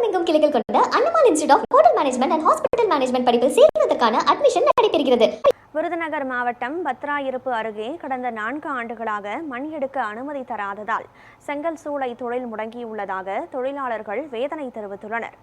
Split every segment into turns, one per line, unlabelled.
தமிழகமெங்கும் கிளைகள் கொண்ட Annamal institute of hotel management and hospital management படிப்பில் சேர்வதற்கான அட்மிஷன் நடைபெறுகிறது.
விருதுநகர் மாவட்டம் பத்ராயிருப்பு அருகே கடந்த 4 ஆண்டுகளாக மண் எடுக்க அனுமதி தராததால் செங்கல் சூளை தொழில் முடங்கியுள்ளதாக தொழிலாளர்கள் வேதனை தெரிவித்துள்ளனர்.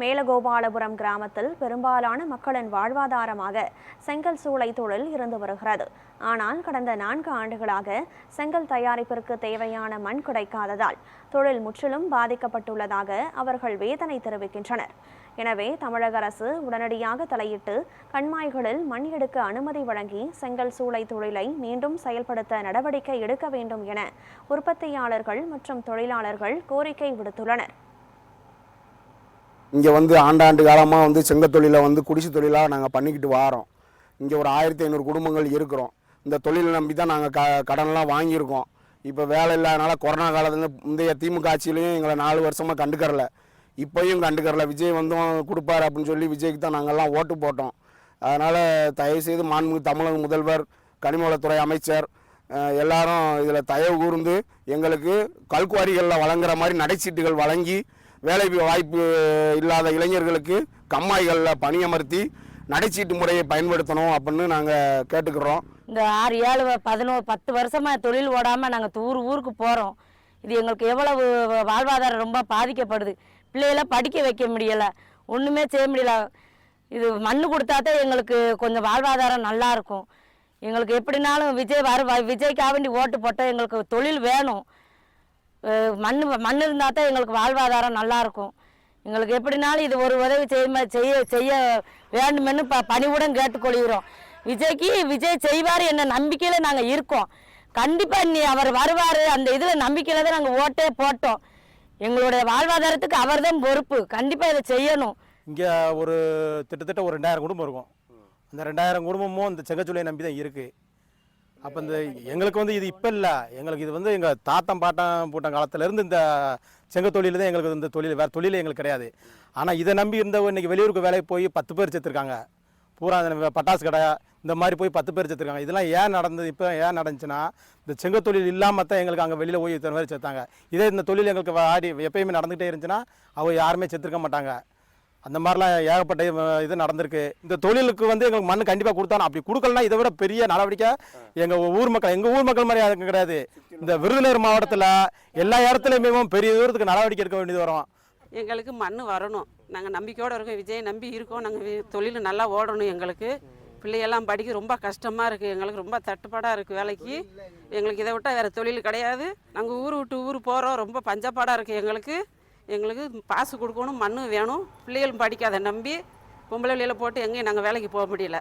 மேலகோபாலபுரம் கிராமத்தில் பெரும்பாலான மக்களின் வாழ்வாதாரமாக செங்கல் சூளை தொழில் இருந்து வருகிறது. ஆனால் கடந்த 4 ஆண்டுகளாக செங்கல் தயாரிப்பிற்கு தேவையான மண் கிடைக்காததால் தொழில் முற்றிலும் பாதிக்கப்பட்டுள்ளதாக அவர்கள் வேதனை தெரிவிக்கின்றனர். எனவே தமிழக அரசு உடனடியாக தலையிட்டு கண்மாய்களில் மண் எடுக்க அனுமதி வழங்கி செங்கல் சூளை தொழிலை மீண்டும் செயல்படுத்த நடவடிக்கை எடுக்க வேண்டும் என உற்பத்தியாளர்கள் மற்றும் தொழிலாளர்கள் கோரிக்கை விடுத்துள்ளனர்.
இங்கே ஆண்டாண்டு காலமாக செங்கல் தொழிலை குடிசை தொழிலாக நாங்கள் பண்ணிக்கிட்டு வாரோம். இங்கே ஒரு 1500 குடும்பங்கள் இருக்கிறோம். இந்த தொழிலை நம்பி தான் நாங்கள் கடன்லாம் வாங்கியிருக்கோம். இப்போ வேலை இல்லாதனால கொரோனா காலத்தில் முந்தைய திமுக ஆட்சியிலையும் எங்களை 4 வருஷமாக கண்டுக்கறல, இப்போயும் கண்டுக்கறல. விஜய் கொடுப்பார் அப்படின்னு சொல்லி விஜய்க்கு தான் நாங்கள்லாம் ஓட்டு போட்டோம். அதனால் தயவுசெய்து மாண்புமிகு தமிழக முதல்வர், கனிமவளத்துறை அமைச்சர் எல்லாரும் இதில் தயவு கூர்ந்து எங்களுக்கு கல்குவாரிகளில் வழங்குற மாதிரி நடைச்சீட்டுகள் வழங்கி வேலை வாய்ப்பு இல்லாத இளைஞர்களுக்கு கம்மாய்களில் பணியமர்த்தி நடைச்சீட்டு முறையை பயன்படுத்தணும் அப்படின்னு நாங்கள் கேட்டுக்கிறோம்.
இந்த 6, 7, 11, 10 வருஷமாக தொழில் ஓடாமல் நாங்கள் ஊருக்கு போகிறோம். இது எங்களுக்கு எவ்வளவு வாழ்வாதாரம் ரொம்ப பாதிக்கப்படுது. பிள்ளைகளை படிக்க வைக்க முடியலை, ஒன்றுமே செய்ய முடியல. இது மண் கொடுத்தா தான் எங்களுக்கு கொஞ்சம் வாழ்வாதாரம் நல்லாயிருக்கும். எங்களுக்கு எப்படினாலும் விஜய்க்காக வேண்டி ஓட்டு போட்டால் எங்களுக்கு தொழில் வேணும். மண் இருந்தால் தான் எங்களுக்கு வாழ்வாதாரம் நல்லாயிருக்கும். எங்களுக்கு எப்படினாலும் இது ஒரு உதவி செய்ய வேண்டுமென்னு பணிவுடன் கேட்டுக்கொள்கிறோம். விஜய் செய்வார் என்ற நம்பிக்கையில் நாங்கள் இருக்கோம். கண்டிப்பாக அவர் வருவார் அந்த இதில் நம்பிக்கையில் தான் நாங்கள் ஓட்டே போட்டோம். எங்களுடைய வாழ்வாதாரத்துக்கு அவர் தான் பொறுப்பு. கண்டிப்பாக இதை செய்யணும்.
இங்கே கிட்டத்தட்ட ஒரு 2000 குடும்பம் இருக்கும். அந்த 2000 குடும்பமும் இந்த செங்கச்சூளையை நம்பி தான் இருக்குது. அப்போ எங்களுக்கு இது இப்போ இல்லை, எங்களுக்கு இது எங்கள் தாத்தம் பாட்டம் பூட்டம் காலத்திலேருந்து இந்த செங்கல் தொழில் தான் எங்களுக்கு இந்த தொழில், வேறு தொழிலே எங்களுக்கு கிடையாது. ஆனால் இதை நம்பி இருந்தவங்க இன்றைக்கி வெளியூருக்கு வேலைக்கு போய் 10 பேர் செத்துருக்காங்க. பூரா பட்டாசு கடை இந்த மாதிரி போய் 10 பேர் செத்துருக்காங்க. இதெல்லாம் ஏன் நடந்தது? இப்போ ஏன் நடந்துச்சுன்னா இந்த செங்கல் தொழில் இல்லாமல் தான் எங்களுக்கு அங்கே வெளியில் போய் இத்தனை பேர் செத்தாங்க. இதே இந்த தொழில் எங்களுக்கு எப்பயுமே நடந்துகிட்டே இருந்துச்சுன்னா அவங்க யாருமே செத்துருக்க மாட்டாங்க. அந்த மாதிரிலாம் ஏகப்பட்ட இது நடந்திருக்கு. இந்த தொழிலுக்கு எங்களுக்கு மண் கண்டிப்பாக கொடுத்தாலும், அப்படி கொடுக்கலன்னா இதை விட பெரிய நடவடிக்கை எங்கள் ஊர் மக்கள் மாதிரி அதுக்கு கிடையாது. இந்த விருதுநகர் மாவட்டத்தில் எல்லா இடத்துலையுமே பெரிய தூரத்துக்கு நடவடிக்கை எடுக்க வேண்டியது வரும்.
எங்களுக்கு மண் வரணும், நாங்கள் நம்பிக்கையோடு இருக்கோம், விஜய் நம்பி இருக்கோம். நாங்கள் தொழில் நல்லா ஓடணும். எங்களுக்கு பிள்ளையெல்லாம் படிக்க ரொம்ப கஷ்டமாக இருக்குது, எங்களுக்கு ரொம்ப தட்டுப்பாடாக இருக்குது வேலைக்கு. எங்களுக்கு இதை விட்டால் வேறு தொழில் கிடையாது. நாங்கள் ஊர் விட்டு ஊர் போகிறோம், ரொம்ப பஞ்சப்பாடாக இருக்குது எங்களுக்கு பாசு கொடுக்கணும், மண் வேணும். பிள்ளைகளும் படிக்காத நம்பி பொம்பளை வெளியில் போட்டு எங்கேயும் நாங்கள் வேலைக்கு போக முடியல.